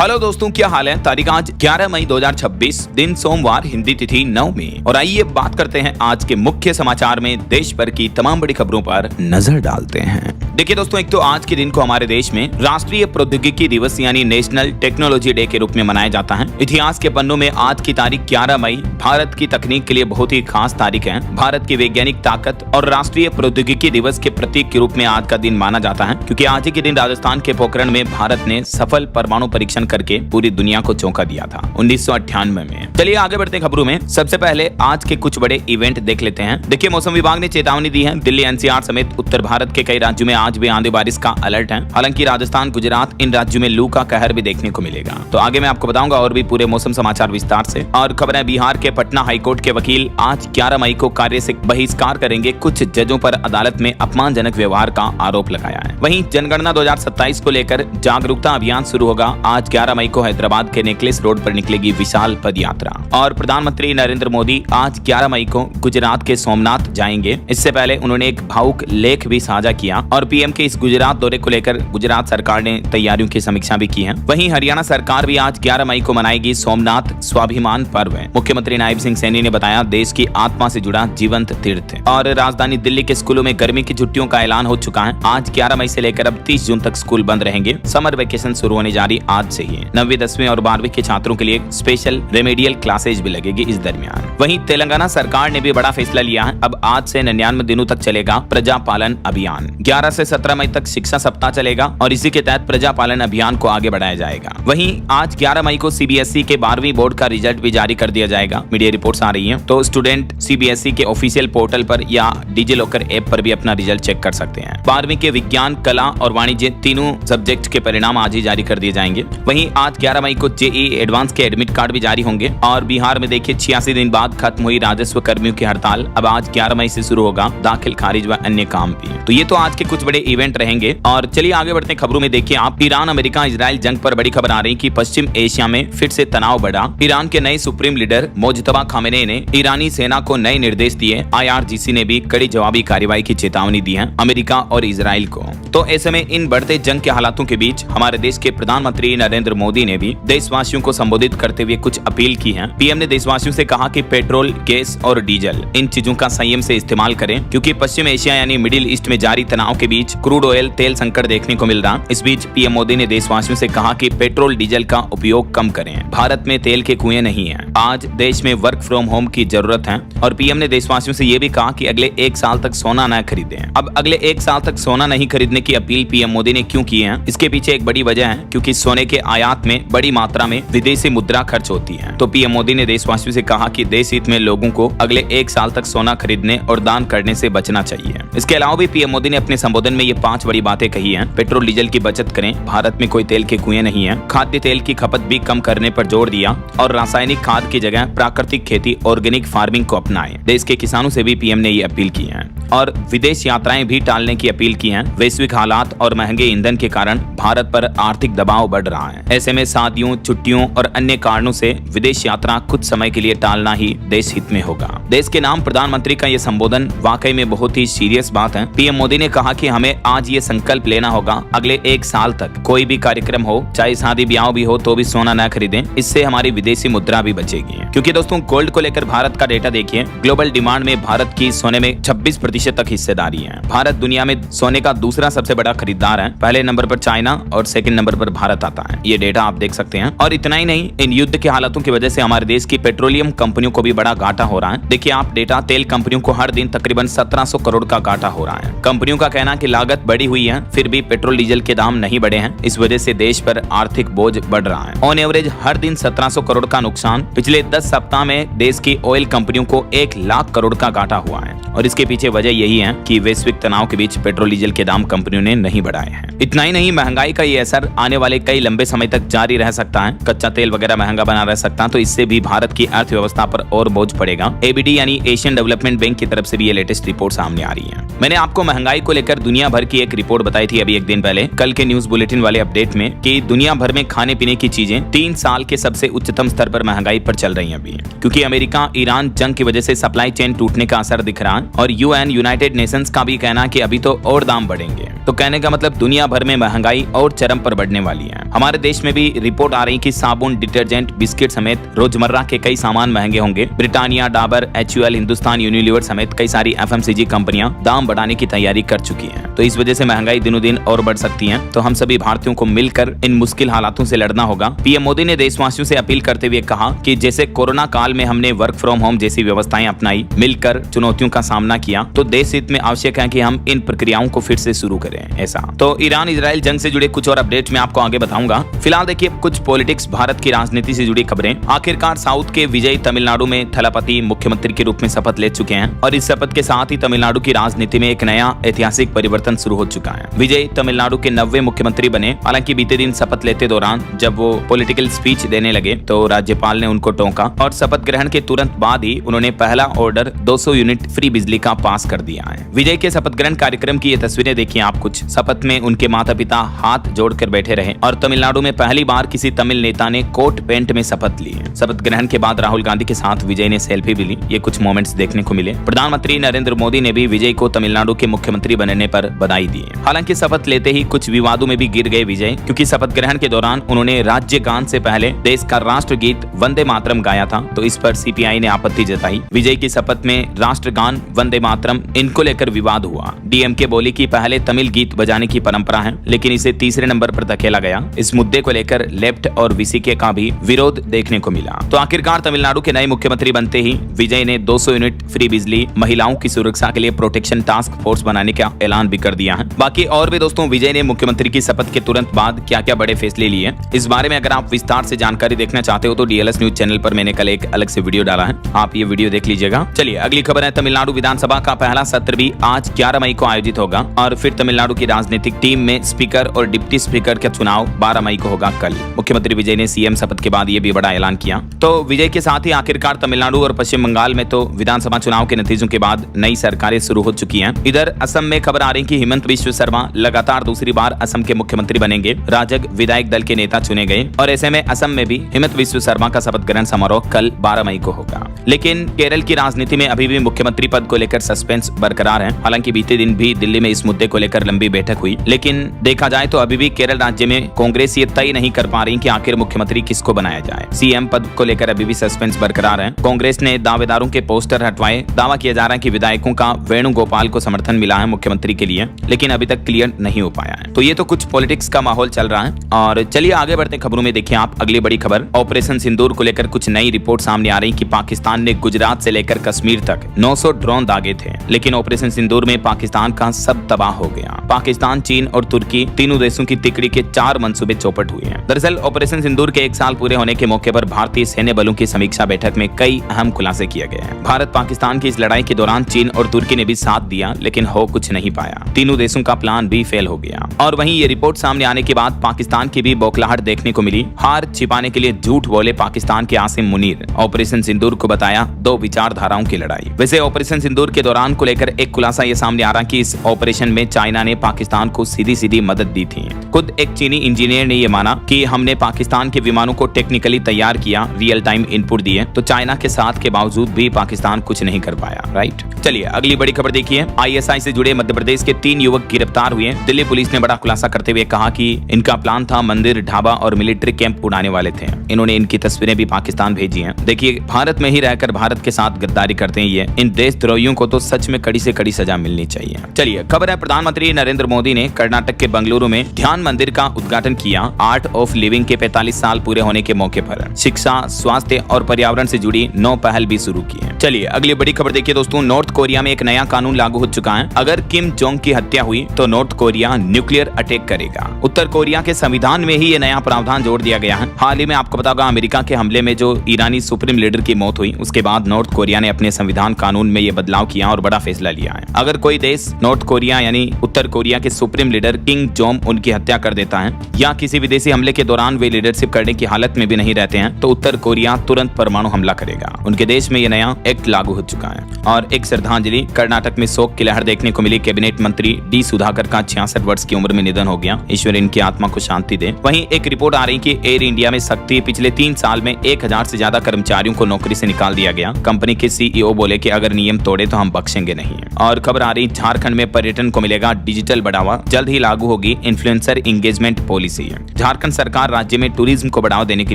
Hello दोस्तों, क्या हाल है। तारीख आज 11 मई 2026, दिन सोमवार, हिंदी तिथि 9 में। और आइए बात करते हैं आज के मुख्य समाचार में देश भर की तमाम बड़ी खबरों पर नजर डालते हैं। देखिए दोस्तों, एक तो आज के दिन को हमारे देश में राष्ट्रीय प्रौद्योगिकी दिवस यानी नेशनल टेक्नोलॉजी डे के रूप में मनाया जाता है। इतिहास के पन्नों में आज की तारीख 11 मई भारत की तकनीक के लिए बहुत ही खास तारीख है। भारत की वैज्ञानिक ताकत और राष्ट्रीय प्रौद्योगिकी दिवस के प्रतीक के रूप में आज का दिन माना जाता है, क्योंकि आज ही के दिन राजस्थान के पोखरण में भारत ने सफल परमाणु परीक्षण करके पूरी दुनिया को चौंका दिया था 1998 में। चलिए आगे बढ़ते हैं खबरों में। सबसे पहले आज के कुछ बड़े इवेंट देख लेते हैं। देखिए, मौसम विभाग ने चेतावनी दी है। दिल्ली, एनसीआर समेत उत्तर भारत के कई राज्यों में आज भी आंधी बारिश का अलर्ट है। हालांकि राजस्थान, गुजरात, इन राज्यों में लू का कहर भी देखने को मिलेगा। तो आगे मैं आपको बताऊंगा और भी पूरे मौसम समाचार विस्तार से। और खबर है, बिहार के पटना हाईकोर्ट के वकील आज 11 मई को कार्य से बहिष्कार करेंगे। कुछ जजों पर अदालत में अपमानजनक व्यवहार का आरोप लगाया है। वहीं जनगणना 2027 को लेकर जागरूकता अभियान शुरू होगा। आज 11 मई को हैदराबाद के नेकलेस रोड पर निकलेगी विशाल पद यात्रा। और प्रधानमंत्री नरेंद्र मोदी आज 11 मई को गुजरात के सोमनाथ जाएंगे। इससे पहले उन्होंने एक भावुक लेख भी साझा किया। और पीएम के इस गुजरात दौरे को लेकर गुजरात सरकार ने तैयारियों की समीक्षा भी की है। वहीं हरियाणा सरकार भी आज 11 मई को मनाएगी सोमनाथ स्वाभिमान पर्व। मुख्यमंत्री नायब सिंह सैनी ने बताया, देश की आत्मा से जुड़ा जीवंत तीर्थ। और राजधानी दिल्ली के स्कूलों में गर्मी की छुट्टियों का ऐलान हो चुका है। आज 11 मई से लेकर अब 30 जून तक स्कूल बंद रहेंगे। समर वेकेशन शुरू होने जा रही आज से ही। 9वीं, 10वीं और 12वीं के छात्रों के लिए स्पेशल रेमेडियल क्लासेज भी लगेगी इस दरमियान। वहीं तेलंगाना सरकार ने भी बड़ा फैसला लिया है। अब आज से 99 दिनों तक चलेगा प्रजा पालन अभियान। 11 से 17 मई तक शिक्षा सप्ताह चलेगा और इसी के तहत प्रजा पालन अभियान को आगे बढ़ाया जाएगा। वहीं आज 11 मई को सीबीएसई के 12वीं बोर्ड का रिजल्ट भी जारी कर दिया जाएगा। मीडिया रिपोर्ट्स आ रही हैं। तो स्टूडेंट सीबीएसई के ऑफिशियल पोर्टल पर या डिजिलॉकर ऐप पर भी अपना रिजल्ट चेक कर सकते हैं। 12वीं के विज्ञान, कला और वाणिज्य तीनों सब्जेक्ट के परिणाम आज ही जारी कर दिए जाएंगे। वहीं आज 11 मई को जेईई एडवांस के एडमिट कार्ड भी जारी होंगे। और बिहार में देखिए, 86 दिन बाद खत्म हुई राजस्व कर्मियों की हड़ताल। अब आज 11 मई से शुरू होगा दाखिल, खारिज व अन्य काम भी। तो ये तो आज के कुछ बड़े इवेंट रहेंगे। और चलिए आगे बढ़ते हैं खबरों में। देखिए आप, ईरान अमेरिका इजराइल जंग पर बड़ी खबर आ रही कि पश्चिम एशिया में फिर से तनाव बढ़ा। ईरान के नए सुप्रीम लीडर मोजतबा खामेनेई ने ईरानी सेना को नए निर्देश दिए। आईआरजीसी ने भी कड़ी जवाबी कार्रवाई की चेतावनी दी है अमेरिका और इजराइल को। तो ऐसे में इन बढ़ते जंग के हालातों के बीच हमारे देश के प्रधानमंत्री नरेंद्र मोदी ने भी देशवासियों को संबोधित करते हुए कुछ अपील की है। पीएम ने देशवासियों से कहा कि पेट्रोल, गैस और डीजल, इन चीजों का संयम से इस्तेमाल करें, क्योंकि पश्चिम एशिया यानी मिडिल ईस्ट में जारी तनाव के बीच क्रूड ऑयल तेल संकट देखने को मिल रहा। इस बीच पीएम मोदी ने देशवासियों से कहा कि पेट्रोल डीजल का उपयोग कम करें। भारत में तेल के कुएं नहीं है। आज देश में वर्क फ्रॉम होम की जरूरत है। और पीएम ने देशवासियों से यह भी कहा कि अगले 1 साल तक सोना न खरीदें। अब अगले 1 साल तक सोना नहीं खरीदने की अपील पीएम मोदी ने क्यों की है? इसके पीछे एक बड़ी वजह है, क्योंकि सोने के आयात में बड़ी मात्रा में विदेशी मुद्रा खर्च होती है। तो पीएम मोदी ने देशवासियों से कहा कि देश हित में लोगों को अगले 1 साल तक सोना खरीदने और दान करने से बचना चाहिए। इसके अलावा भी पीएम मोदी ने अपने संबोधन में ये 5 बड़ी बातें कही हैं। पेट्रोल डीजल की बचत करें, भारत में कोई तेल के कुएं नहीं है। खाद्य तेल की खपत भी कम करने पर जोर दिया और रासायनिक खाद की जगह प्राकृतिक खेती, ऑर्गेनिक फार्मिंग को अपनाएं। देश के किसानों से भी पीएम ने ये अपील की है। और विदेश यात्राएं भी टालने की अपील की है। वैश्विक हालात और महंगे ईंधन के कारण भारत पर आर्थिक दबाव बढ़ रहा है। ऐसे में शादियों, छुट्टियों और अन्य कारणों से विदेश यात्रा कुछ समय के लिए टालना ही देश हित में होगा। देश के नाम प्रधानमंत्री का ये संबोधन वाकई में बहुत ही सीरियस बात है। पीएम मोदी ने कहा कि हमें आज ये संकल्प लेना होगा, अगले 1 साल तक कोई भी कार्यक्रम हो, चाहे शादी ब्याह भी हो, तो भी सोना न खरीदें। इससे हमारी विदेशी मुद्रा भी बचेगी। क्योंकि दोस्तों, गोल्ड को लेकर भारत का डेटा देखिए। ग्लोबल डिमांड में भारत की सोने में 26% तक हिस्सेदारी है। भारत दुनिया में सोने का दूसरा सबसे बड़ा खरीदार है। पहले नंबर पर चाइना और सेकंड नंबर पर भारत आता है। ये डेटा आप देख सकते हैं। और इतना ही नहीं, इन युद्ध के हालातों की वजह से हमारे देश की पेट्रोलियम कंपनियों को भी बड़ा घाटा हो रहा है। देखिए आप डेटा, तेल कंपनियों को हर दिन तकरीबन 1700 करोड़ का घाटा हो रहा है। कंपनियों का कहना कि लागत बढ़ी हुई है, फिर भी पेट्रोल डीजल के दाम नहीं बढ़े हैं। इस वजह से देश पर आर्थिक बोझ बढ़ रहा है। ऑन एवरेज हर दिन 1700 करोड़ का नुकसान। पिछले 10 सप्ताह में देश की ऑयल कंपनियों को 1 लाख करोड़ का घाटा हुआ है। और इसके पीछे वजह यही है कि वैश्विक तनाव के बीच पेट्रोल डीजल के दाम कंपनियों ने नहीं बढ़ाए हैं। इतना ही नहीं, महंगाई का ये असर आने वाले कई लंबे समय तक जारी रह सकता है। कच्चा तेल वगैरह महंगा बना रह सकता है, तो इससे भी भारत की अर्थव्यवस्था पर और बोझ पड़ेगा। एबीडी यानी एशियन डेवलपमेंट बैंक की तरफ से भी ये लेटेस्ट रिपोर्ट सामने आ रही है। मैंने आपको महंगाई को लेकर दुनिया भर की एक रिपोर्ट बताई थी अभी 1 दिन पहले, कल के न्यूज बुलेटिन वाले अपडेट में, कि दुनिया भर में खाने पीने की चीजें 3 साल के सबसे उच्चतम स्तर पर महंगाई पर चल रही है अभी। क्योंकि अमेरिका ईरान जंग की वजह से सप्लाई चेन टूटने का असर दिख रहा है। और यूएन यूनाइटेड नेशंस का भी कहना कि अभी तो और दाम बढ़ेंगे। तो कहने का मतलब दुनिया भर में महंगाई और चरम पर बढ़ने वाली है। हमारे देश में भी रिपोर्ट आ रही कि साबुन, डिटर्जेंट, बिस्किट समेत रोजमर्रा के कई सामान महंगे होंगे। Britannia, Dabur, HUL, Hindustan Unilever समेत कई सारी FMCG कंपनियां दाम बढ़ाने की तैयारी कर चुकी हैं। तो इस वजह से महंगाई दिनों दिन और बढ़ सकती है। तो हम सभी भारतीयों को मिलकर इन मुश्किल हालातों से लड़ना होगा। PM मोदी ने देशवासियों से अपील करते हुए कहा कि जैसे कोरोना काल में हमने वर्क फ्रॉम होम जैसी व्यवस्थाएं अपनाई, मिलकर चुनौतियों का सामना किया, तो देश हित में आवश्यक है कि हम इन प्रक्रियाओं को फिर से शुरू करें। ऐसा तो ईरान इजराइल जंग से जुड़े कुछ और अपडेट मैं आपको आगे बताऊंगा। फिलहाल देखिए कुछ पॉलिटिक्स, भारत की राजनीति से जुड़ी खबरें। आखिरकार साउथ के विजय तमिलनाडु में थलापति मुख्यमंत्री के रूप में शपथ ले चुके हैं और इस शपथ के साथ ही तमिलनाडु की राजनीति में एक नया ऐतिहासिक परिवर्तन शुरू हो चुका है। विजय तमिलनाडु के 90वें मुख्यमंत्री बने। हालांकि बीते दिन शपथ लेते दौरान जब वो पॉलिटिकल स्पीच देने लगे तो राज्यपाल ने उनको टोका और शपथ ग्रहण के तुरंत बाद ही उन्होंने पहला ऑर्डर 200 यूनिट फ्री बिजली का पास कर दिया है। विजय के शपथ ग्रहण कार्यक्रम की ये तस्वीरें देखिए आप कुछ। शपथ में उनके माता पिता हाथ जोड़कर बैठे रहे और तमिलनाडु में पहली बार किसी तमिल नेता ने कोट पैंट में शपथ ली है। शपथ ग्रहण के बाद राहुल गांधी के साथ विजय ने सेल्फी भी ली। ये कुछ मोमेंट्स देखने को मिले। प्रधानमंत्री नरेंद्र मोदी ने भी विजय को तमिलनाडु के मुख्यमंत्री बनने पर बधाई दी है। हालांकि शपथ लेते ही कुछ विवादों में भी गिर गए विजय, क्योंकि शपथ ग्रहण के दौरान उन्होंने राज्य गान से पहले देश का राष्ट्रगीत वंदे मातरम गाया था। तो इस पर CPI ने आपत्ति जताई। विजय की शपथ में राष्ट्रगान वंदे मातरम इनको लेकर विवाद हुआ। DMK बोली कि पहले तमिल गीत बजाने की परंपरा है, लेकिन इसे तीसरे नंबर पर धकेला गया। इस मुद्दे को लेकर लेफ्ट और VCK का भी विरोध देखने को मिला। तो आखिरकार तमिलनाडु के नए मुख्यमंत्री बनते ही विजय ने 200 यूनिट फ्री बिजली, महिलाओं की सुरक्षा के लिए प्रोटेक्शन टास्क फोर्स बनाने का ऐलान भी कर दिया है। बाकी और भी दोस्तों, विजय ने मुख्यमंत्री की शपथ के तुरंत बाद क्या क्या बड़े फैसले लिए, इस बारे में अगर आप विस्तार से जानकारी देखना चाहते हो तो DLS न्यूज चैनल पर मैंने कल एक अलग से वीडियो डाला है, आप ये वीडियो देख लीजिएगा। चलिए अगली खबर है, तमिलनाडु विधानसभा का पहला सत्र भी आज 11 मई को आयोजित होगा और फिर तमिलनाडु की राजनीतिक टीम में स्पीकर और डिप्टी स्पीकर का चुनाव 12 मई को होगा कल। मुख्यमंत्री विजय ने CM शपथ के बाद ये भी बड़ा ऐलान किया। तो विजय के साथ ही आखिरकार तमिलनाडु और पश्चिम बंगाल में तो विधानसभा चुनाव के नतीजों के बाद नई सरकारें शुरू हो चुकी हैं। इधर असम में खबर आ रही कि हिमंत बिस्वा शर्मा लगातार दूसरी बार असम के मुख्यमंत्री बनेंगे। राजग विधायक दल के नेता चुने गए और ऐसे में असम में भी हिमंत बिस्वा शर्मा का शपथ ग्रहण समारोह कल 12 मई को होगा। लेकिन केरल की राजनीति में अभी भी मुख्यमंत्री पद को लेकर सस्पेंस बरकरार है। हालांकि बीते दिन भी दिल्ली में इस मुद्दे को लेकर लंबी बैठक हुई, लेकिन देखा जाए तो अभी भी केरल राज्य में कांग्रेस ये तय नहीं कर पा रही कि आखिर मुख्यमंत्री किसको बनाया जाए। CM पद को लेकर अभी भी सस्पेंस बरकरार है। कांग्रेस ने दावेदारों के पोस्टर हटवाए। दावा किया जा रहा है कि विधायकों का वेणुगोपाल को समर्थन मिला है मुख्यमंत्री के लिए, लेकिन अभी तक क्लियर नहीं हो पाया है। तो ये तो कुछ पॉलिटिक्स का माहौल चल रहा है। और चलिए आगे बढ़ते खबरों में देखिए आप अगली बड़ी खबर, ऑपरेशन सिंदूर को लेकर कुछ नई रिपोर्ट सामने आ रही कि पाकिस्तान ने गुजरात से लेकर कश्मीर तक 900 ड्रोन दागे थे, लेकिन ऑपरेशन सिंदूर में पाकिस्तान का सब तबाह हो गया। पाकिस्तान, चीन और तुर्की तीनों देशों की तिकड़ी के 4 मंसूबे चौपट हुए हैं। दरअसल ऑपरेशन सिंदूर के 1 साल पूरे होने के मौके पर भारतीय सैन्य बलों की समीक्षा बैठक में कई अहम खुलासे किए गए हैं। भारत पाकिस्तान की इस लड़ाई के दौरान चीन और तुर्की ने भी साथ दिया, लेकिन हो कुछ नहीं पाया। तीनों देशों का प्लान भी फेल हो गया। और वहीं ये रिपोर्ट सामने आने के बाद पाकिस्तान की भी बौखलाहट देखने को मिली। हार छिपाने के लिए झूठ बोले पाकिस्तान के आसिम मुनीर। ऑपरेशन सिंदूर को बताया 2 विचारधाराओं की लड़ाई। वैसे ऑपरेशन सिंदूर के दौरान को लेकर एक खुलासा ये सामने आ रहा कि इस ऑपरेशन में चाइना ने पाकिस्तान को सीधी मदद दी थी। खुद एक चीनी इंजीनियर ने यह माना कि हमने पाकिस्तान के विमानों को टेक्निकली तैयार किया, रियल टाइम इनपुट दिए, तो चाइना के साथ के बावजूद भी पाकिस्तान कुछ नहीं कर पाया। राइट, चलिए अगली बड़ी खबर देखिए। ISI से जुड़े मध्य प्रदेश के 3 युवक गिरफ्तार हुए। दिल्ली पुलिस ने बड़ा खुलासा करते हुए कहा कि इनका प्लान था मंदिर, ढाबा और मिलिट्री कैंप उड़ाने वाले थे। इन्होंने इनकी तस्वीरें भी पाकिस्तान भेजी हैं। देखिए, भारत में ही रहकर भारत के साथ गद्दारी करते हैं ये। इन देशद्रोहियों को तो सच में कड़ी से कड़ी सजा मिलनी चाहिए। चलिए खबर है, प्रधानमंत्री नरेंद्र मोदी ने कर्नाटक के बंगलुरु में ध्यान मंदिर का उद्घाटन किया। आर्ट ऑफ लिविंग के 45 साल पूरे होने के मौके पर शिक्षा, स्वास्थ्य और पर्यावरण से जुड़ी 9 पहल भी शुरू की है। चलिए अगली बड़ी खबर देखिए दोस्तों। नॉर्थ कोरिया में एक नया कानून लागू हो चुका है। अगर किम जोंग की हत्या हुई तो नॉर्थ कोरिया न्यूक्लियर अटैक करेगा। उत्तर कोरिया के संविधान में ही ये नया प्रावधान जोड़ दिया गया है। हाल ही में आपको पता होगा अमेरिका के हमले में जो ईरानी सुप्रीम लीडर की मौत हुई, उसके बाद नॉर्थ कोरिया ने अपने संविधान कानून में ये बदलाव किया और बड़ा फैसला लिया है। अगर कोई देश नॉर्थ कोरिया यानी उत्तर कोरिया के सुप्रीम लीडर किम जोंग उनकी हत्या कर देता है या किसी विदेशी हमले के दौरान वे लीडरशिप करने की हालत में भी नहीं रहते हैं, तो उत्तर कोरिया तुरंत परमाणु हमला करेगा। उनके देश में यह नया एक्ट लागू हो चुका है। और एक श्रद्धांजलि, कर्नाटक में शोक की लहर देखने को मिली। कैबिनेट मंत्री डी सुधाकर का 66 वर्ष की उम्र में निधन हो गया। ईश्वर इनकी आत्मा को शांति दे। वहीं एक रिपोर्ट आ रही कि एयर इंडिया में सख्ती, पिछले 3 साल में 1000 से ज्यादा कर्मचारियों को नौकरी से निकाल दिया गया। कंपनी के CEO बोले कि अगर नियम तोड़े तो हम बख्शेंगे नहीं। और खबर आ रही, झारखंड में पर्यटन को मिलेगा डिजिटल बढ़ावा, जल्द ही लागू होगी इन्फ्लुएंसर एंगेजमेंट पॉलिसी। झारखंड सरकार राज्य में टूरिज्म को बढ़ावा देने के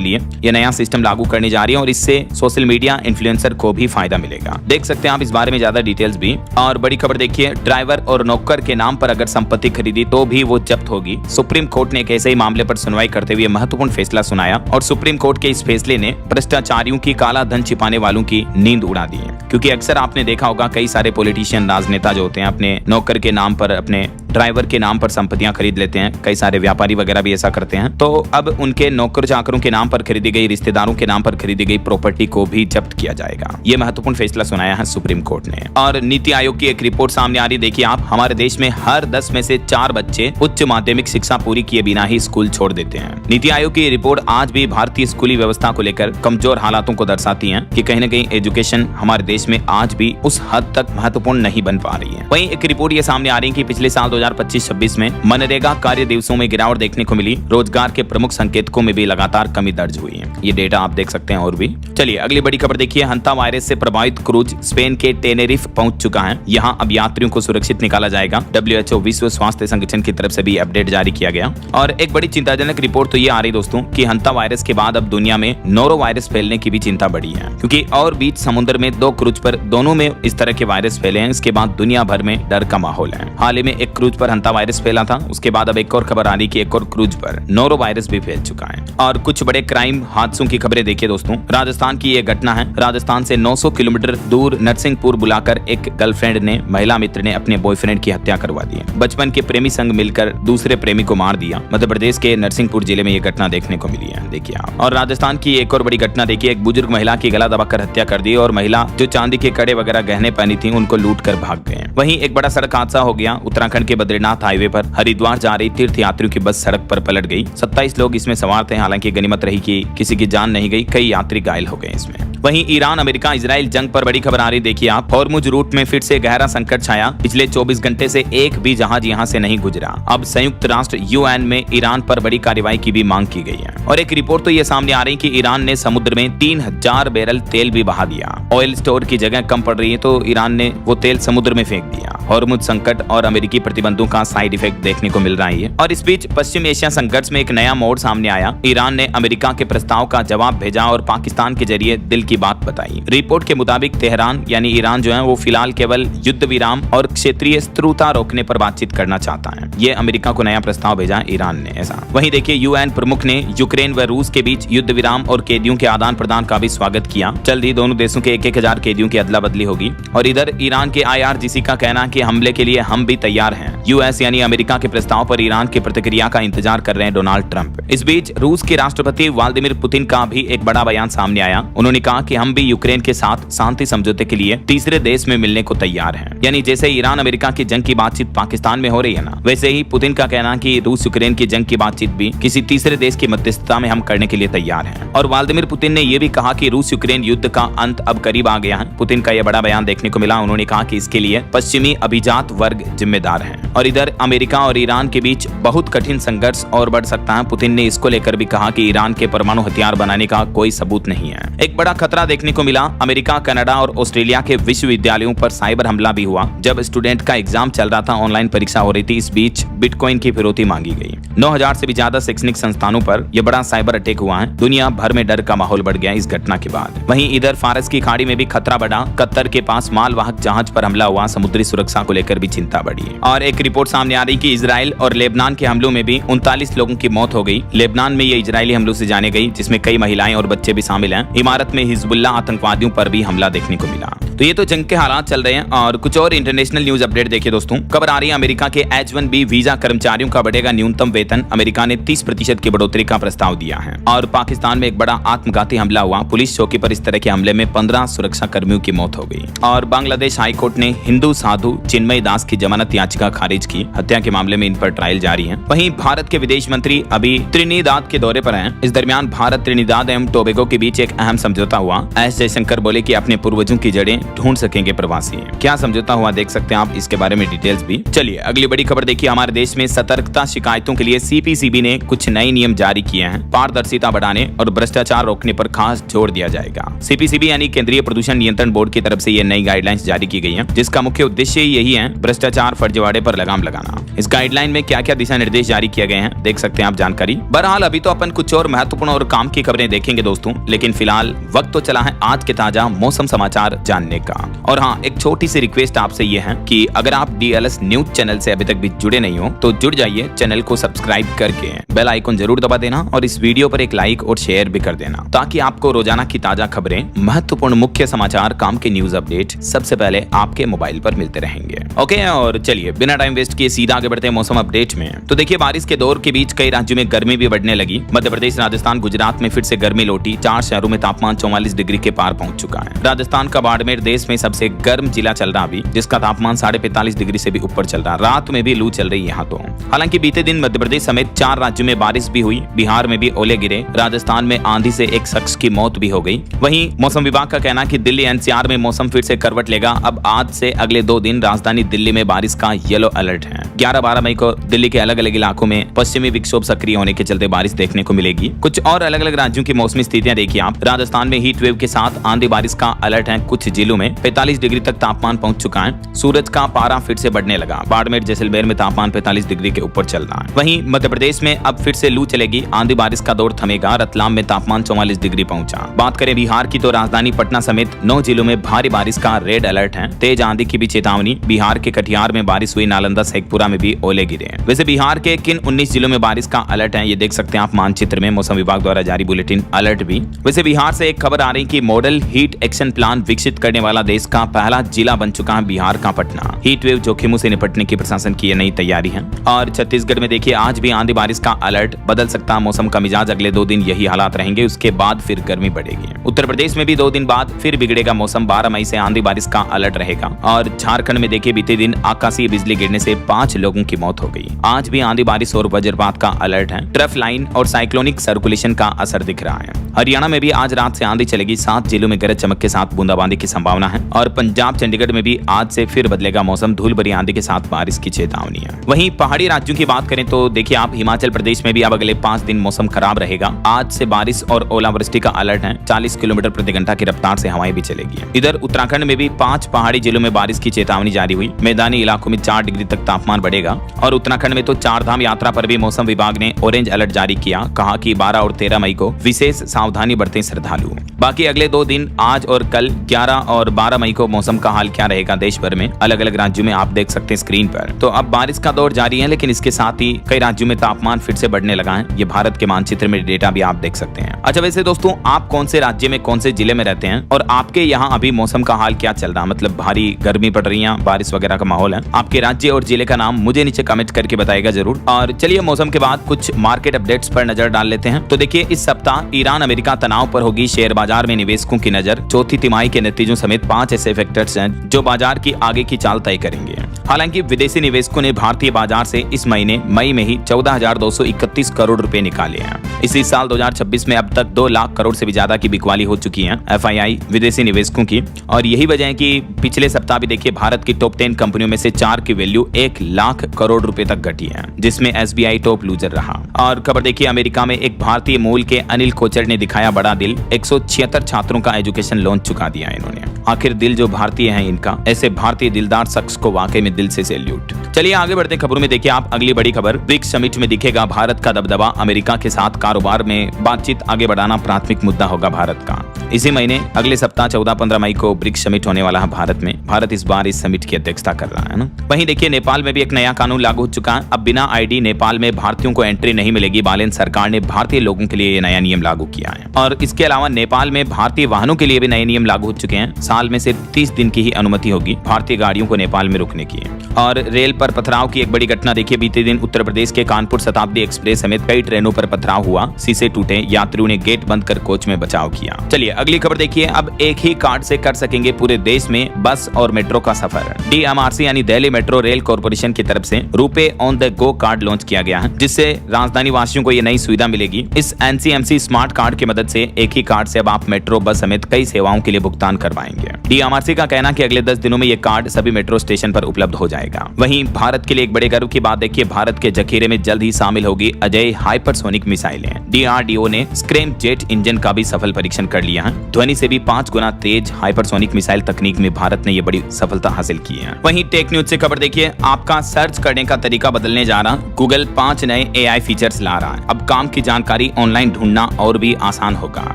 लिए यह नया सिस्टम लागू करने जा रही है और इससे सोशल मीडिया इन्फ्लुएंसर को भी फायदा मिलेगा। देख सकते हैं आप इस बारे में ज्यादा डिटेल्स भी। और बड़ी खबर देखिए, ड्राइवर और नौकर के नाम पर अगर संपत्ति खरीदी तो भी वो जब्त होगी। सुप्रीम कोर्ट ने एक ऐसे ही मामले पर सुनवाई करते हुए महत्वपूर्ण फैसला सुनाया और सुप्रीम कोर्ट के इस फैसले ने भ्रष्टाचारियों की, काला धन छिपाने वालों की नींद उड़ा दी है। क्योंकि अक्सर आपने देखा होगा कई सारे पॉलिटिशियन, राजनेता जो होते हैं अपने नौकर के नाम पर, अपने ड्राइवर के नाम पर संपत्तियां खरीद लेते हैं। कई सारे व्यापारी वगैरह भी ऐसा करते हैं। तो अब उनके नौकर चाकरों के नाम पर खरीदी गई, रिश्तेदारों के नाम पर खरीदी गई प्रॉपर्टी को भी जब्त किया जाएगा। ये महत्वपूर्ण फैसला सुनाया है सुप्रीम कोर्ट ने। और नीति आयोग की एक रिपोर्ट सामने आ रही, देखिए आप, हमारे देश में हर 10 में से 4 बच्चे उच्च माध्यमिक शिक्षा पूरी किए बिना ही स्कूल छोड़ देते हैं। नीति आयोग की रिपोर्ट आज भी भारतीय स्कूली व्यवस्था को लेकर कमजोर हालातों को दर्शाती है कि कहीं न कहीं एजुकेशन हमारे देश में आज भी उस हद तक महत्वपूर्ण नहीं बन पा रही है। वहीं एक रिपोर्ट ये सामने आ रही है कि पिछले साल 2025-26 में मनरेगा कार्य दिवसों में गिरावट देखने को मिली। रोजगार के प्रमुख संकेतकों में भी लगातार कमी दर्ज हुई है। ये डेटा आप देख सकते हैं। और भी चलिए अगली बड़ी खबर देखिए, हंता वायरस से प्रभावित क्रूज स्पेन के टेनेरिफ पहुंच चुका है। यहाँ अब यात्रियों को सुरक्षित निकाला जाएगा। WHO विश्व स्वास्थ्य संगठन की तरफ से भी अपडेट जारी किया गया। और एक बड़ी चिंताजनक रिपोर्ट तो ये आ रही दोस्तों कि हंता वायरस के बाद अब दुनिया में नोरो वायरस फैलने की भी चिंता बढ़ी है। क्योंकि और बीच समुद्र में 2 क्रूज पर दोनों में इस तरह के वायरस फैले हैं। इसके बाद दुनिया भर में डर का माहौल है। हाल ही में एक क्रूज पर हंता वायरस फैला था। उसके बाद अब एक और खबर आ रही कि एक और क्रूज पर नोरो वायरस भी फैल चुका है। और कुछ बड़े क्राइम हादसों की खबरें देखिए दोस्तों। राजस्थान की ये घटना है। राजस्थान से 900 किलोमीटर दूर नरसिंहपुर बुलाकर एक गर्लफ्रेंड ने, महिला मित्र ने अपने बॉयफ्रेंड की हत्या करवा दी। बचपन के प्रेमी संग मिलकर दूसरे प्रेमी को मार दिया। मध्य प्रदेश के नरसिंहपुर जिले में ये घटना देखने को मिली है, देखिए आप। और राजस्थान की एक और बड़ी घटना देखिए, एक बुजुर्ग महिला की गला दबाकर हत्या कर दी और महिला जो चांदी के कड़े वगैरह गहने पहनी थी उनको लूट कर भाग गए। वहीं एक बड़ा सड़क हादसा हो गया। उत्तराखंड के बद्रीनाथ हाईवे पर हरिद्वार जा रही तीर्थ यात्रियों की बस सड़क पर पलट गई। 27 लोग इसमें सवार थे। हालांकि गनीमत रही कि किसी की जान नहीं गई, कई यात्री घायल हो गए इसमें। वहीं ईरान अमेरिका इजराइल जंग पर बड़ी खबर आ रही, देखिए आप। हॉर्मुज रूट में फिर से गहरा संकट छाया। पिछले 24 घंटे से एक भी जहाज यहां से नहीं गुजरा। अब संयुक्त राष्ट्र UN में ईरान पर बड़ी कार्रवाई की भी मांग की गई है। और एक रिपोर्ट तो ये सामने आ रही कि ईरान ने समुद्र में 3000 बैरल तेल भी बहा दिया। ऑयल स्टोर की जगह कम पड़ रही है तो ईरान ने वो तेल समुद्र में फेंक दिया। हॉर्मुज संकट और अमेरिकी प्रतिबंधों का साइड इफेक्ट देखने को मिल रहा है। और इस बीच पश्चिम एशिया संघर्ष में एक नया मोड़ सामने आया। ईरान ने अमेरिका के प्रस्ताव का जवाब भेजा और पाकिस्तान के जरिए दिल की बात बताई। रिपोर्ट के मुताबिक तेहरान यानी ईरान जो है वो फिलहाल केवल युद्ध विराम और क्षेत्रीय शत्रुता रोकने पर बातचीत करना चाहता है। ये अमेरिका को नया प्रस्ताव भेजा ईरान ने ऐसा। वहीं देखिए UN प्रमुख ने यूक्रेन व रूस के बीच युद्ध विराम और कैदियों के आदान प्रदान का भी स्वागत किया। जल्द ही दोनों देशों के 1000 कैदियों की अदला बदली होगी। और इधर ईरान के IRGC का कहना कि हमले के लिए हम भी तैयार हैं। US यानी अमेरिका के प्रस्ताव पर ईरान की प्रतिक्रिया का इंतजार कर रहे हैं डोनाल्ड ट्रंप। इस बीच रूस के राष्ट्रपति व्लादिमीर पुतिन का भी एक बड़ा बयान सामने आया। उन्होंने कहा कि हम भी यूक्रेन के साथ शांति समझौते के लिए तीसरे देश में मिलने को तैयार हैं। यानी जैसे ईरान अमेरिका की जंग की बातचीत पाकिस्तान में हो रही है ना, वैसे ही पुतिन का कहना कि रूस यूक्रेन की जंग की बातचीत भी किसी तीसरे देश की मध्यस्थता में हम करने के लिए तैयार हैं। और व्लादिमीर पुतिन ने यह भी कहा कि रूस यूक्रेन युद्ध का अंत अब करीब आ गया है। पुतिन का यह बड़ा बयान देखने को मिला। उन्होंने कहा कि इसके लिए पश्चिमी अभिजात वर्ग जिम्मेदार है। और इधर अमेरिका और ईरान के बीच बहुत कठिन संघर्ष और बढ़ सकता है। पुतिन ने इसको लेकर भी कहा कि ईरान के परमाणु हथियार बनाने का कोई सबूत नहीं है। एक बड़ा खतरा देखने को मिला। अमेरिका, कनाडा और ऑस्ट्रेलिया के विश्वविद्यालयों पर साइबर हमला भी हुआ। जब स्टूडेंट का एग्जाम चल रहा था, ऑनलाइन परीक्षा हो रही थी, इस बीच बिटकॉइन की फिरौती मांगी गई। 9000 से भी ज्यादा शैक्षणिक संस्थानों पर यह बड़ा साइबर अटैक हुआ है। दुनिया भर में डर का माहौल बढ़ गया इस घटना के बाद। वहीं इधर फारस की खाड़ी में भी खतरा बढ़ा। कतर के पास मालवाहक जहाज पर हमला हुआ। समुद्री सुरक्षा को लेकर भी चिंता बढ़ी। और एक रिपोर्ट सामने आ रही कि इजराइल और लेबनान के हमलों में भी 39 लोगों की मौत हो गई। लेबनान में ये इजरायली हमलों से जाने गई, जिसमें कई महिलाएं और बच्चे भी शामिल हैं। इमारत में हिजबुल्लाह आतंकवादियों पर भी हमला देखने को मिला। तो ये तो जंग के हालात चल रहे हैं। और कुछ और इंटरनेशनल न्यूज अपडेट देखिए दोस्तों। खबर आ रही है अमेरिका के H-1B वीजा कर्मचारियों का बढ़ेगा न्यूनतम वेतन। अमेरिका ने 30% की बढ़ोतरी का प्रस्ताव दिया है। और पाकिस्तान में एक बड़ा आत्मघाती हमला हुआ। पुलिस चौकी पर इस तरह के हमले में 15 सुरक्षा कर्मियों की मौत हो गई। और बांग्लादेश हाईकोर्ट ने हिंदू साधु चिन्मय दास की जमानत याचिका खारिज की। हत्या के मामले में इन पर ट्रायल जारी है। वहीं भारत के विदेश मंत्री अभी त्रिनिदाद के दौरे पर हैं। इस दरमियान भारत, त्रिनिदाद एवं टोबैगो के बीच एक अहम समझौता हुआ। एस जयशंकर बोले कि अपने पूर्वजों की जड़ें ढूंढ सकेंगे प्रवासी। क्या समझौता हुआ देख सकते हैं आप इसके बारे में डिटेल्स भी। चलिए अगली बड़ी खबर देखिए, हमारे देश में सतर्कता शिकायतों के लिए सीपीसीबी ने कुछ नए नियम जारी किए हैं। पारदर्शिता बढ़ाने और भ्रष्टाचार रोकने पर खास जोर दिया जाएगा। सीपीसीबी यानी केंद्रीय प्रदूषण नियंत्रण बोर्ड की तरफ से ये नई गाइडलाइंस जारी की गई है, जिसका मुख्य उद्देश्य यही है भ्रष्टाचार फर्जीवाड़े पर लगाम लगाना। इस गाइडलाइन में क्या क्या दिशा निर्देश जारी किए गए हैं देख सकते हैं आप जानकारी। बहरहाल अभी तो अपन कुछ और महत्वपूर्ण और काम की खबरें देखेंगे दोस्तों, लेकिन फिलहाल वक्त तो चला है आज के ताजा मौसम समाचार जानने का। और हाँ, एक छोटी सी रिक्वेस्ट आपसे ये है कि अगर आप डीएलएस न्यूज चैनल से अभी तक भी जुड़े नहीं हो तो जुड़ जाइए, चैनल को सब्सक्राइब करके बेल आइकन जरूर दबा देना और इस वीडियो पर एक लाइक और शेयर भी कर देना, ताकि आपको रोजाना की ताजा खबरें, महत्वपूर्ण मुख्य समाचार, काम के न्यूज अपडेट सबसे पहले आपके मोबाइल पर मिलते रहेंगे। ओके, और चलिए बिना टाइम वेस्ट किए सीधा आगे बढ़ते हैं मौसम अपडेट में। तो देखिए, बारिश के दौर के बीच कई राज्यों में गर्मी भी बढ़ने लगी। मध्य प्रदेश, राजस्थान, गुजरात में फिर से गर्मी लौटी। 4 शहरों में तापमान 44 डिग्री के पार पहुंच चुका है। राजस्थान का बाड़मेर देश में सबसे गर्म जिला चल रहा अभी, जिसका तापमान 45.5 डिग्री से भी ऊपर चल रहा। रात में भी लू चल रही यहाँ तो। हालांकि बीते दिन मध्य प्रदेश समेत 4 राज्यों में बारिश भी हुई। बिहार में भी ओले गिरे। राजस्थान में आंधी से एक शख्स की मौत भी हो गई। वहीं मौसम विभाग का कहना कि दिल्ली एनसीआर में मौसम फिर से करवट लेगा। अब आज से अगले 2 दिन राजधानी दिल्ली में बारिश का येलो अलर्ट है। 11-12 मई को दिल्ली के अलग अलग इलाकों में पश्चिमी विक्षोभ सक्रिय होने के चलते बारिश देखने को मिलेगी। कुछ और अलग अलग राज्यों की मौसमी स्थितियां देखिए आप। राजस्थान में हीट वेव के साथ आंधी बारिश का अलर्ट है। कुछ जिलों में 45 डिग्री तक तापमान पहुंच चुका है। सूरज का पारा फिर से बढ़ने लगा। बाड़मेर, जैसलमेर में तापमान 45 डिग्री के ऊपर चल रहा है। वहीं मध्य प्रदेश में अब फिर से लू चलेगी। आंधी बारिश का दौर थमेगा। रतलाम में तापमान 44 डिग्री पहुंचा। बात करें बिहार की तो राजधानी पटना समेत 9 जिलों में भारी बारिश का रेड अलर्ट है। तेज आंधी की भी चेतावनी। बिहार के कटिहार में बारिश हुई। नालंदा, शेखपुरा में भी ओले गिरे। वैसे बिहार के किन 19 जिलों में बारिश का अलर्ट है ये देख सकते हैं आप मानचित्र में, मौसम विभाग द्वारा जारी बुलेटिन अलर्ट भी। वैसे बिहार से एक खबर आ रही कि मॉडल हीट एक्शन प्लान विकसित करने वाला देश का पहला जिला बन चुका है बिहार का पटना। हीट वेव जोखिमों से निपटने की प्रशासन की नई तैयारी है। और छत्तीसगढ़ में देखिए, आज भी आंधी बारिश का अलर्ट। बदल सकता है मौसम का मिजाज। अगले 2 दिन यही हालात रहेंगे, उसके बाद फिर गर्मी बढ़ेगी। उत्तर प्रदेश में भी 2 दिन बाद फिर बिगड़ेगा मौसम। 12 मई से आंधी बारिश का अलर्ट रहेगा। और झारखंड में देखिए, बीते दिन आकाशीय बिजली गिरने से 5 लोगों की मौत हो गई। आज भी आंधी बारिश और वज्रपात का अलर्ट है। ट्रफ लाइन और साइक्लोनिक सर्कुलेशन का असर दिख रहा है। हरियाणा में भी आज रात से आंधी चलेगी। 7 जिलों में गरज चमक के साथ बूंदाबांदी की संभावना है। और पंजाब, चंडीगढ़ में भी आज से फिर बदलेगा मौसम। धूल भरी आंधी के साथ बारिश की चेतावनी है। वहीं पहाड़ी राज्यों की बात करें तो देखिए आप, हिमाचल प्रदेश में भी अब अगले 5 दिन मौसम खराब रहेगा। आज से बारिश और ओलावृष्टि का अलर्ट है। 40 किलोमीटर प्रति घंटा की रफ्तार से हवाएं भी चलेगी। इधर उत्तराखंड में भी 5 पहाड़ी जिलों में बारिश की चेतावनी जारी हुई। मैदानी इलाकों में 4 डिग्री तक तापमान बढ़ेगा। और उत्तराखंड में तो 4 धाम यात्रा पर भी मौसम विभाग ने ऑरेंज अलर्ट जारी किया। कहा कि 12 और 13 मई को विशेष सावधानी बरतें श्रद्धालु। बाकी अगले 2 दिन, आज और कल 11 और 12 मई को मौसम का हाल क्या रहेगा देश भर में, अलग अलग राज्यों में आप देख सकते हैं स्क्रीन पर। तो अब बारिश का दौर जारी है, लेकिन इसके साथ ही कई राज्यों में तापमान फिर से बढ़ने लगा है। ये भारत के मानचित्र में डेटा भी आप देख सकते हैं। अच्छा, वैसे दोस्तों, आप कौन से राज्य में, कौन से जिले में रहते हैं और आपके यहाँ अभी मौसम का हाल क्या चल रहा है? मतलब भारी गर्मी पड़ रही है, बारिश वगैरह का माहौल है? आपके राज्य और जिले का नाम मुझे नीचे कमेंट करके बताएगा जरूर। और चलिए मौसम के बाद कुछ मार्केट अपडेट्स पर नजर डाल लेते हैं। तो देखिए, इस सप्ताह ईरान अमेरिका तनाव पर होगी शेयर बाजार में निवेशकों की नजर। चौथी तिमाही के नतीजों समेत 5 ऐसे फैक्टर्स हैं जो बाजार की आगे की चाल तय करेंगे। हालांकि विदेशी निवेशकों ने भारतीय बाजार से इस महीने मई में ही 14,231 करोड़ रुपए निकाले हैं। इसी साल 2026 में अब तक 2 लाख करोड़ से भी ज्यादा की बिकवाली हो चुकी है एफआईआई विदेशी निवेशकों की। और यही वजह है कि पिछले सप्ताह भी देखिए, भारत की टॉप 10 कंपनियों में से 4 की वैल्यू 1 लाख करोड़ रुपए तक घटी है, जिसमें एसबीआई टॉप लूजर रहा। और खबर देखिए, अमेरिका में एक भारतीय मूल के अनिल कोचर ने दिखाया बड़ा दिल। 176 छात्रों का एजुकेशन लोन चुका दिया इन्होंने। आखिर दिल जो भारतीय है इनका। ऐसे भारतीय दिलदार शख्स को वाकई में दिल से सैल्यूट। चलिए आगे बढ़ते हैं खबरों में। देखिए आप, अगली बड़ी खबर, ब्रिक्स समिट में दिखेगा भारत का दबदबा। अमेरिका के साथ कारोबार में बातचीत आगे बढ़ाना प्राथमिक मुद्दा होगा भारत का। इसी महीने अगले सप्ताह 14-15 मई को ब्रिक्स समिट होने वाला है भारत में। भारत इस बार इस समिट की अध्यक्षता कर रहा है ना। वहीं देखिए, नेपाल में भी एक नया कानून लागू हो चुका है। अब बिना आईडी नेपाल में भारतीयों को एंट्री नहीं मिलेगी। बालेन सरकार ने भारतीय लोगों के लिए ये नया नियम लागू किया है। और इसके अलावा नेपाल में भारतीय वाहनों के लिए भी नए नियम लागू हो चुके हैं। साल में सिर्फ 30 दिन की ही अनुमति होगी भारतीय गाड़ियों को नेपाल में रुकने की। और रेल पर पथराव की एक बड़ी घटना देखिए, बीते दिन उत्तर प्रदेश के कानपुर शताब्दी एक्सप्रेस समेत कई ट्रेनों पर पथराव हुआ। शीशे टूटे, यात्रियों ने गेट बंद कर कोच में बचाव किया। चलिए अगली खबर देखिए, अब एक ही कार्ड से कर सकेंगे पूरे देश में बस और मेट्रो का सफर। DMRC यानी दिल्ली मेट्रो रेल कॉर्पोरेशन की तरफ से RuPay on the go kart launch किया गया है, जिससे राजधानी वासियों को ये नई सुविधा मिलेगी। इस NCMC स्मार्ट कार्ड की मदद से एक ही कार्ड से अब आप मेट्रो, बस समेत कई सेवाओं के लिए भुगतान कर पाएंगे। DMRC का कहना कि अगले 10 दिनों में ये कार्ड सभी मेट्रो स्टेशन पर उपलब्ध हो जाएगा। वहीं भारत के लिए एक बड़े गर्व की बात देखिए, भारत के जखीरे में जल्द ही शामिल होगी अजय हाइपरसोनिक मिसाइलें। DRDO ने स्क्रैम जेट इंजन का भी सफल परीक्षण कर लिया है। ध्वनि से भी 5 गुना तेज हाइपरसोनिक मिसाइल तकनीक में भारत ने ये बड़ी सफलता हासिल की है। वहीं टेक न्यूज से खबर देखिए, आपका सर्च करने का तरीका बदलने जा रहा। गूगल 5 नए AI फीचर्स ला रहा है। अब काम की जानकारी ऑनलाइन ढूंढना और भी आसान होगा।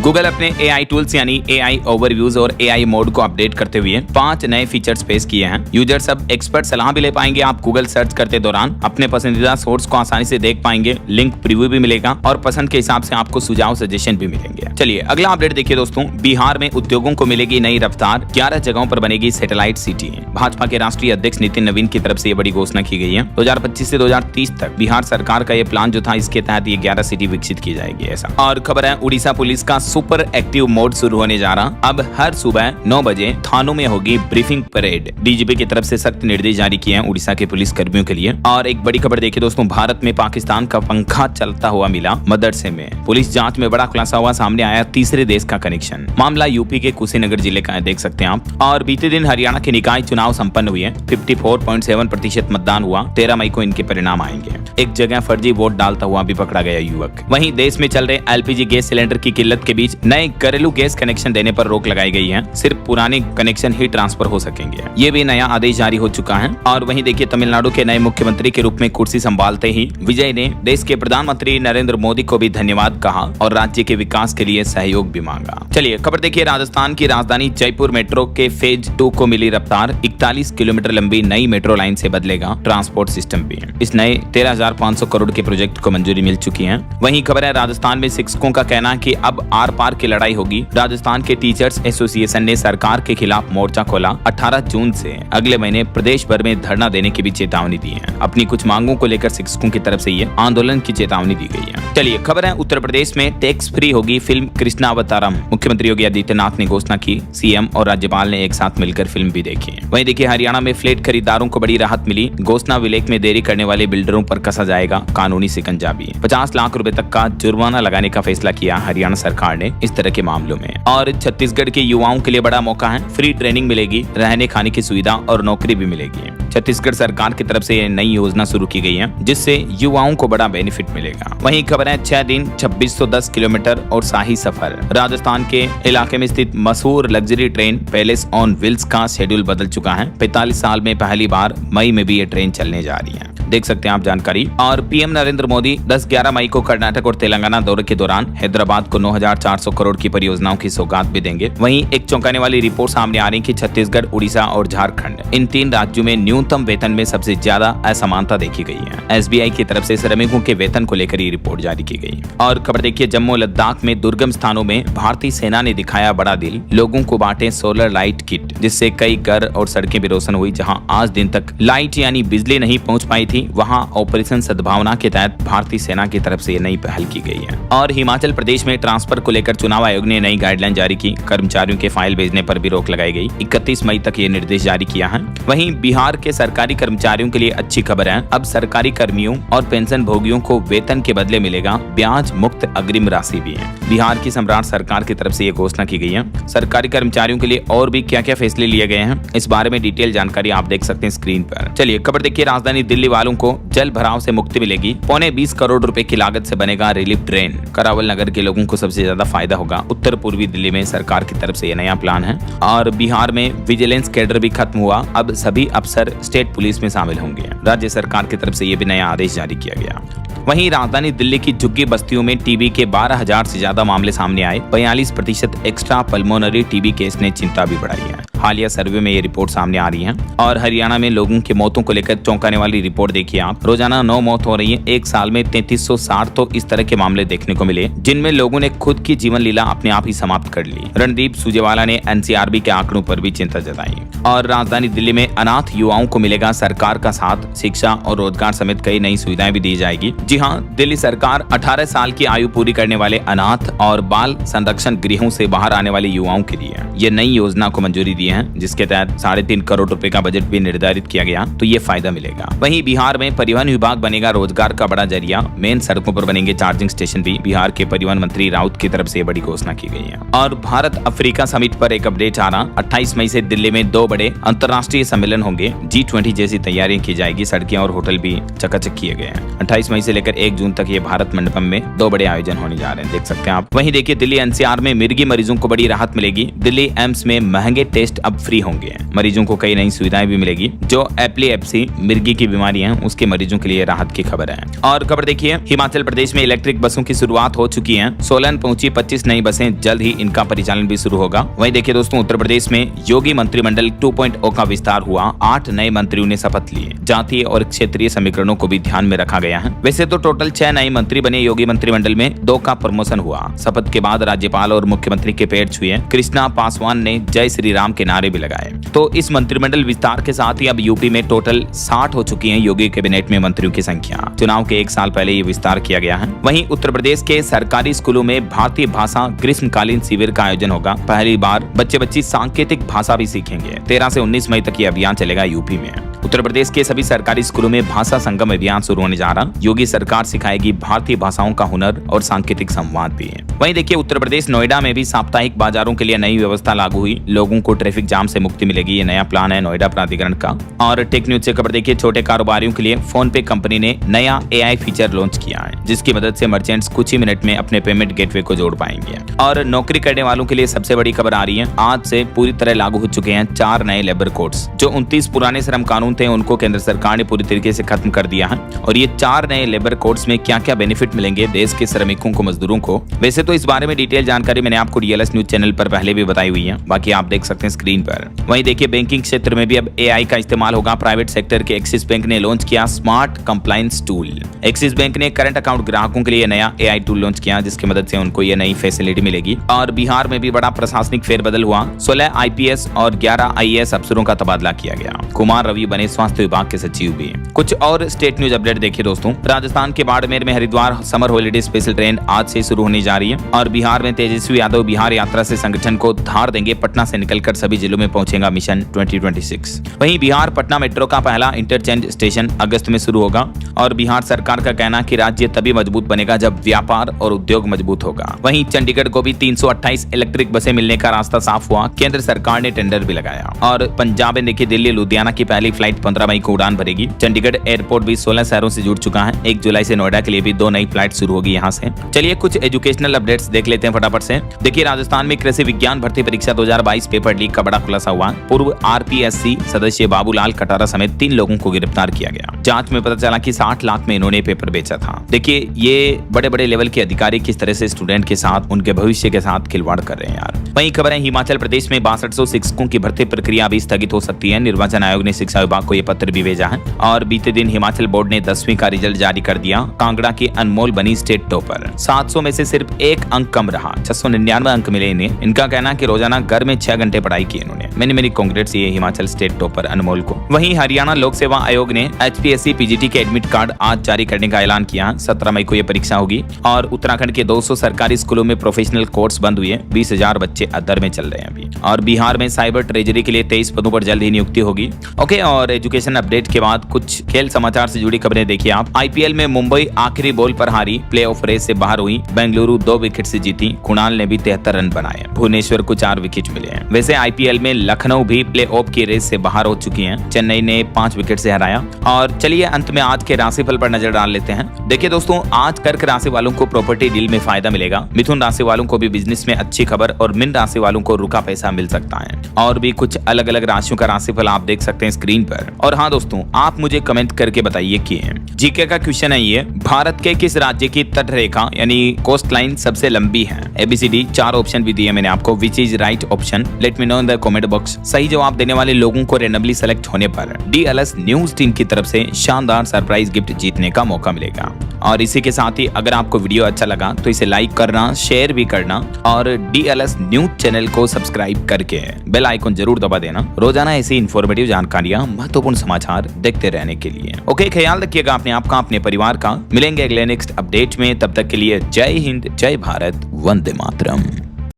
गूगल अपने AI टूल्स यानी AI ओवरव्यूज और AI मोड को अपडेट करते हुए 5 नए फीचर्स पेश किए हैं। यूजर्स अब एक्सपर्ट सलाह भी ले पाएंगे। आप गूगल सर्च करते दौरान अपने पसंदीदा सोर्स को आसानी से देख पाएंगे, लिंक प्रीव्यू भी मिलेगा और पसंद के हिसाब से आपको सुझाव सजेशन भी मिलेंगे। चलिए अगला अपडेट देखिए दोस्तों, बिहार में उद्योगों को मिलेगी नई रफ्तार, 11 जगहों पर बनेगी सैटेलाइट सिटी। भाजपा के राष्ट्रीय अध्यक्ष नितिन नवीन की तरफ से ये बड़ी घोषणा की गई है। 2025 से 2030 तक बिहार सरकार का ये प्लान जो था, इसके तहत ये 11 सिटी विकसित की जाएगी ऐसा। और खबर है, उड़ीसा पुलिस का सुपर एक्टिव मोड शुरू होने जा रहा। अब हर सुबह 9 बजे थानों में होगी ब्रीफिंग परेड। DGP की तरफ से सख्त निर्देश जारी किए हैं उड़ीसा के पुलिस कर्मियों के लिए। और एक बड़ी खबर देखिए दोस्तों, भारत में पाकिस्तान का पंखा चलता हुआ मिला मदरसे में। पुलिस जांच में बड़ा खुलासा हुआ, सामने आया तीसरे देश का कनेक्शन। मामला यूपी के कुशीनगर जिले का है, देख सकते हैं आप। और बीते दिन हरियाणा के निकाय चुनाव संपन्न हुए। 54.7% मतदान हुआ। 13 मई को इनके परिणाम आएंगे। एक जगह फर्जी वोट डालता हुआ भी पकड़ा गया युवक। वहीं देश में चल रहे LPG गैस सिलेंडर की किल्लत के बीच नए घरेलू गैस कनेक्शन देने पर रोक लगाई गई है। सिर्फ पुराने कनेक्शन ही ट्रांसफर हो सकेंगे। ये भी नया आदेश जारी हो चुका है। और वहीं देखिए, तमिलनाडु के नए मुख्यमंत्री के रूप में कुर्सी संभालते ही विजय ने देश के प्रधानमंत्री नरेंद्र मोदी को भी धन्यवाद कहा और राज्य के विकास के लिए सहयोग भी मांगा। चलिए खबर देखिए, राजस्थान की राजधानी जयपुर मेट्रो के फेज 2 को मिली रफ्तार। 41 किलोमीटर लंबी नई मेट्रो लाइन से बदलेगा ट्रांसपोर्ट सिस्टम भी। इस नए 13,500 करोड़ के प्रोजेक्ट को मंजूरी मिल चुकी है। वहीं खबर है, राजस्थान में शिक्षकों का कहना है कि अब आर पार की लड़ाई होगी। राजस्थान के टीचर्स एसोसिएशन ने सरकार के खिलाफ मोर्चा खोला। 18 जून से अगले महीने प्रदेश भर में धरना देने की भी चेतावनी दी है। अपनी कुछ मांगों को लेकर शिक्षकों की तरफ से ये आंदोलन की चेतावनी दी गई है। चलिए खबर है, उत्तर प्रदेश में टैक्स फ्री होगी फिल्म कृष्णावतारम। मुख्यमंत्री योगी आदित्यनाथ ने घोषणा की। CM और राज्यपाल ने एक साथ मिलकर फिल्म भी देखी। वहीं देखिए, हरियाणा में फ्लैट खरीदारों को बड़ी राहत मिली। घोषणा विलेख में देरी करने वाले बिल्डरों पर कसा जाएगा कानूनी शिकंजा भी। 50 लाख रुपए तक का जुर्माना लगाने का फैसला किया हरियाणा सरकार ने इस तरह के मामलों में। और छत्तीसगढ़ के युवाओं के लिए बड़ा मौका है। फ्री ट्रेनिंग मिलेगी, रहने खाने की सुविधा और नौकरी भी मिलेगी। छत्तीसगढ़ सरकार की तरफ से नई योजना शुरू की गई है, जिससे युवाओं को बड़ा बेनिफिट मिलेगा। वहीं खबर है, 6 दिन 2610 किलोमीटर और शाही सफर। राजस्थान के इलाके में स्थित मशहूर luxury train palace on wheels का शेड्यूल बदल चुका है। 45 साल में पहली बार मई में भी ये ट्रेन चलने जा रही है, देख सकते हैं आप जानकारी। और PM नरेंद्र मोदी 10-11 मई को कर्नाटक और तेलंगाना दौरे के दौरान हैदराबाद को 9,400 करोड़ की परियोजनाओं की सौगात भी देंगे। वहीं एक चौंकाने वाली रिपोर्ट सामने आ रही है कि छत्तीसगढ़, उड़ीसा और झारखंड, इन 3 राज्यों में न्यूनतम वेतन में सबसे ज्यादा असमानता देखी गई है। SBI की तरफ से श्रमिकों के वेतन को लेकर ये रिपोर्ट जारी की गई। और खबर देखिए, जम्मू लद्दाख में दुर्गम स्थानों में भारतीय सेना ने दिखाया बड़ा दिल। लोगों को बांटे सोलर लाइट किट, जिससे कई घर और सड़कें भी रोशन हुई। जहां आज दिन तक लाइट यानी बिजली नहीं पहुंच पाई थी, वहां ऑपरेशन सद्भावना के तहत भारतीय सेना की तरफ से ये नई पहल की गई है। और हिमाचल प्रदेश में ट्रांसफर को लेकर चुनाव आयोग ने नई गाइडलाइन जारी की। कर्मचारियों के फाइल भेजने पर भी रोक लगाई गई। 31 मई तक ये निर्देश जारी किया है। वहीं बिहार के सरकारी कर्मचारियों के लिए अच्छी खबर है। अब सरकारी कर्मियों और पेंशन भोगियों को वेतन के बदले मिलेगा ब्याज मुक्त अग्रिम राशि भी है। बिहार की सम्राट सरकार की तरफ से ये घोषणा की गई है। सरकारी कर्मचारियों के लिए और भी क्या क्या फैसले लिए गए हैं, इस बारे में डिटेल जानकारी आप देख सकते हैं स्क्रीन पर। चलिए खबर देखिए, राजधानी दिल्ली वालों को जल भराव से मुक्ति मिलेगी। 20 करोड़ रुपए की लागत से बनेगा रिलीफ ड्रेन। करावल नगर के लोगों को सबसे ज्यादा फायदा होगा। उत्तर पूर्वी दिल्ली में सरकार की तरफ से यह नया प्लान है। और बिहार में विजिलेंस कैडर भी खत्म हुआ। अब सभी अफसर स्टेट पुलिस में शामिल होंगे। राज्य सरकार की तरफ से यह भी नया आदेश जारी किया गया। वहीं राजधानी दिल्ली की झुग्गी बस्तियों में टीबी के 12,000 से ज्यादा मामले सामने आए। 42% एक्स्ट्रा पल्मोनरी टीबी केस ने चिंता भी बढ़ाई है। हालिया सर्वे में ये रिपोर्ट सामने आ रही है। और हरियाणा में लोगों की मौतों को लेकर चौंकाने वाली रिपोर्ट देखिए आप। रोजाना 9 मौत हो रही है। एक साल में 3360 तो इस तरह के मामले देखने को मिले जिनमें लोगों ने खुद की जीवन लीला अपने आप ही समाप्त कर ली। रणदीप सुरजेवाला ने एनसीआरबी के आंकड़ों पर भी चिंता जताई। और राजधानी दिल्ली में अनाथ युवाओं को मिलेगा सरकार का साथ, शिक्षा और रोजगार समेत कई नई सुविधाएं भी दी जाएगी। जी हाँ, दिल्ली सरकार 18 साल की आयु पूरी करने वाले अनाथ और बाल संरक्षण गृहों से बाहर आने वाले युवाओं के लिए ये नई योजना को मंजूरी दी है, जिसके तहत 3.5 करोड़ रुपए का बजट भी निर्धारित किया गया, तो ये फायदा मिलेगा। वहीं बिहार में परिवहन विभाग बनेगा रोजगार का बड़ा जरिया। मेन सड़कों पर बनेंगे चार्जिंग स्टेशन भी। बिहार के परिवहन मंत्री राउत की तरफ से बड़ी घोषणा की गई है। और भारत अफ्रीका समिट पर एक अपडेट आ रहा। 28 मई से दिल्ली में 2 बड़े अंतर्राष्ट्रीय सम्मेलन होंगे। G20 जैसी तैयारियां की जाएगी। सड़कें और होटल भी चकाचक किए गए हैं। 28 मई से लेकर 1 जून तक ये भारत मंडपम में 2 बड़े आयोजन होने जा रहे हैं, देख सकते हैं आप। वहीं देखिए, दिल्ली एनसीआर में मिर्गी मरीजों को बड़ी राहत मिलेगी। दिल्ली एम्स में महंगे टेस्ट अब फ्री होंगे। मरीजों को कई नई सुविधाएं भी मिलेगी। जो एपिलेप्सी मिर्गी की बीमारी है उसके मरीजों के लिए राहत की खबर है। और खबर देखिए, हिमाचल प्रदेश में इलेक्ट्रिक बसों की शुरुआत हो चुकी है। सोलन पहुंची 25 नई बसें, जल्द ही इनका परिचालन भी शुरू होगा। वहीं देखिए दोस्तों, उत्तर प्रदेश में योगी मंत्रिमंडल 2.0 का विस्तार हुआ। 8 नए मंत्रियों ने शपथ लिए। जातीय और क्षेत्रीय समीकरणों को भी ध्यान में रखा गया है। वैसे तो टोटल 6 नए मंत्री बने योगी मंत्रिमंडल में, 2 का प्रमोशन हुआ। शपथ के बाद राज्यपाल और मुख्यमंत्री के पैर छुए। कृष्णा पासवान ने जय श्री राम के नारे भी लगाए। तो इस मंत्रिमंडल विस्तार के साथ ही अब यूपी में टोटल 60 हो चुकी है योगी कैबिनेट में मंत्रियों की संख्या। चुनाव के 1 साल पहले ये विस्तार किया गया है। वहीं उत्तर प्रदेश के सरकारी स्कूलों में भारतीय भाषा ग्रीष्मकालीन शिविर का आयोजन होगा। पहली बार बच्चे सांकेतिक भाषा भी सीखेंगे। 13 से 19 मई तक ये अभियान चलेगा यूपी में। उत्तर प्रदेश के सभी सरकारी स्कूलों में भाषा संगम अभियान शुरू होने जा रहा। योगी सरकार सिखाएगी भारतीय भाषाओं का हुनर और सांकेतिक संवाद भी है। वहीं देखिए, उत्तर प्रदेश नोएडा में भी साप्ताहिक बाजारों के लिए नई व्यवस्था लागू हुई। लोगों को ट्रैफिक जाम से मुक्ति मिलेगी। ये नया प्लान है नोएडा प्राधिकरण का। और टेक न्यूज से खबर देखिए, छोटे कारोबारियों के लिए फोन पे कंपनी ने नया AI फीचर लॉन्च किया है, जिसकी मदद से मर्चेंट्स कुछ ही मिनट में अपने पेमेंट गेटवे को जोड़ पाएंगे। और नौकरी करने वालों के लिए सबसे बड़ी खबर आ रही है। आज से पूरी तरह लागू हो चुके हैं 4 नए लेबर कोड्स। जो 29 पुराने श्रम कानून थे उनको केंद्र सरकार ने पूरी तरीके से खत्म कर दिया है। और ये 4 नए लेबर कोड्स में क्या क्या बेनिफिट मिलेंगे देश के श्रमिकों को, मजदूरों को, वैसे तो इस बारे में डिटेल जानकारी मैंने आपको DLS न्यूज चैनल पर पहले भी बताई हुई है, बाकी आप देख सकते हैं स्क्रीन पर। वहीं देखिए, बैंकिंग क्षेत्र में भी अब AI का इस्तेमाल होगा। प्राइवेट सेक्टर के एक्सिस बैंक ने लॉन्च किया smart compliance tool. Axis bank ने करंट अकाउंट ग्राहकों के लिए नया AI टूल लॉन्च किया, जिसकी मदद से उनको ये नई फैसिलिटी मिलेगी। और बिहार में भी बड़ा प्रशासनिक फेरबदल हुआ। 16 IPS और 11 IAS अफसरों का तबादला किया गया। कुमार रवि बने स्वास्थ्य विभाग के सचिव भी। कुछ और स्टेट न्यूज अपडेट देखिए दोस्तों। राजस्थान के बाड़मेर में Haridwar summer holiday special train आज से शुरू होने जा रही है। और बिहार में तेजस्वी यादव बिहार यात्रा से संगठन को धार देंगे। पटना से निकलकर सभी जिलों में पहुंचेगा मिशन 2026। वहीं बिहार पटना मेट्रो का पहला इंटरचेंज स्टेशन अगस्त में शुरू होगा। और बिहार सरकार का कहना कि राज्य तभी मजबूत बनेगा जब व्यापार और उद्योग मजबूत होगा। वहीं चंडीगढ़ को भी 328 इलेक्ट्रिक बसें मिलने का रास्ता साफ हुआ। केंद्र सरकार ने टेंडर भी लगाया। और पंजाब में देखिए, दिल्ली लुधियाना की पहली फ्लाइट 15 मई को उड़ान भरेगी। चंडीगढ़ एयरपोर्ट भी 16 शहरों से जुड़ चुका है। 1 जुलाई से नोएडा के लिए भी 2 नई फ्लाइट शुरू होगी यहाँ से। चलिए कुछ एजुकेशनल अपडेट्स देख लेते हैं फटाफट से। देखिए, राजस्थान में कृषि विज्ञान भर्ती परीक्षा 2022 पेपर लीक का बड़ा खुलासा हुआ। पूर्व RPSC सदस्य बाबूलाल कटारा समेत 3 लोगों को गिरफ्तार किया गया। जांच में पता चला कि 60 लाख में इन्होंने पेपर बेचा था। देखिए, ये बड़े बड़े लेवल के अधिकारी किस तरह से स्टूडेंट के साथ, उनके भविष्य के साथ खिलवाड़ कर रहे हैं यार। वहीं खबर है, हिमाचल प्रदेश में 6200 शिक्षकों की भर्ती प्रक्रिया भी स्थगित हो सकती है। निर्वाचन आयोग ने शिक्षा विभाग को यह पत्र भी भेजा है। और बीते दिन हिमाचल बोर्ड ने 10वीं का रिजल्ट जारी कर दिया। कांगड़ा की अनमोल बनी स्टेट टॉपर। 700 में से सिर्फ 1 अंक कम रहा। 699 अंक मिले इन्हें। इनका कहना कि रोजाना घर में 6 घंटे पढ़ाई की इन्होंने। मेनी कांग्रेट्स ये हिमाचल स्टेट टॉपर अनमोल को। वहीं हरियाणा लोक सेवा आयोग ने HPSC PGT के एडमिट कार्ड आज जारी करने का ऐलान किया। 17 मई को यह परीक्षा होगी। और उत्तराखंड के 200 सरकारी स्कूलों में प्रोफेशनल कोर्स बंद हुए। 20,000 बच्चे अदर में चल रहे हैं अभी। और बिहार में साइबर ट्रेजरी के लिए 23 पदों पर जल्द ही नियुक्ति होगी। ओके, और एजुकेशन अपडेट के बाद कुछ खेल समाचार से जुड़ी खबरें देखिए आप। IPL में मुंबई आखिरी बॉल पर हारी, प्लेऑफ रेस से बाहर हुई। बेंगलुरु 2 विकेट से जीती। कुणाल ने भी 73 रन बनाए। भुवनेश्वर को 4 विकेट मिले हैं। वैसे IPL में लखनऊ भी प्लेऑफ की रेस से बाहर हो चुकी है। चेन्नई ने 5 विकेट से हराया। और चलिए अंत में आज के राशिफल पर नजर डाल लेते हैं। देखिए दोस्तों, आज कर्क राशि वालों को प्रॉपर्टी डील में फायदा मिलेगा। मिथुन राशि वालों को भी बिजनेस में अच्छी खबर। और मीन राशि वालों को रुका पैसा मिल सकता है। और भी कुछ अलग अलग राशियों का राशिफल आप देख सकते हैं स्क्रीन पर। और हाँ दोस्तों, आप मुझे कमेंट करके बताइए कि जीके का क्वेश्चन है ये, भारत के किस राज्य की तट रेखा यानी कोस्ट लाइन सबसे लंबी है? ABCD 4 ऑप्शन भी दिए मैंने आपको। Which is right option? Let me know in the comment box सही जवाब देने वाले लोगों को रेंडमली सेलेक्ट होने पर DLS न्यूज टीम की तरफ से शानदार सरप्राइज गिफ्ट जीतने का मौका मिलेगा। और इसी के साथ ही अगर आपको वीडियो अच्छा लगा तो इसे लाइक करना, शेयर भी करना और DLS न्यूज चैनल को सब्सक्राइब करके बेल आइकन जरूर दबा देना रोजाना ऐसी इंफॉर्मेटिव जानकारियां, महत्वपूर्ण समाचार देखते रहने के लिए। ओके, ख्याल रखिएगा अपने आप का, अपने परिवार का। मिलेंगे अगले नेक्स्ट अपडेट में, तब तक के लिए जय हिंद, जय भारत, वंदे मातरम।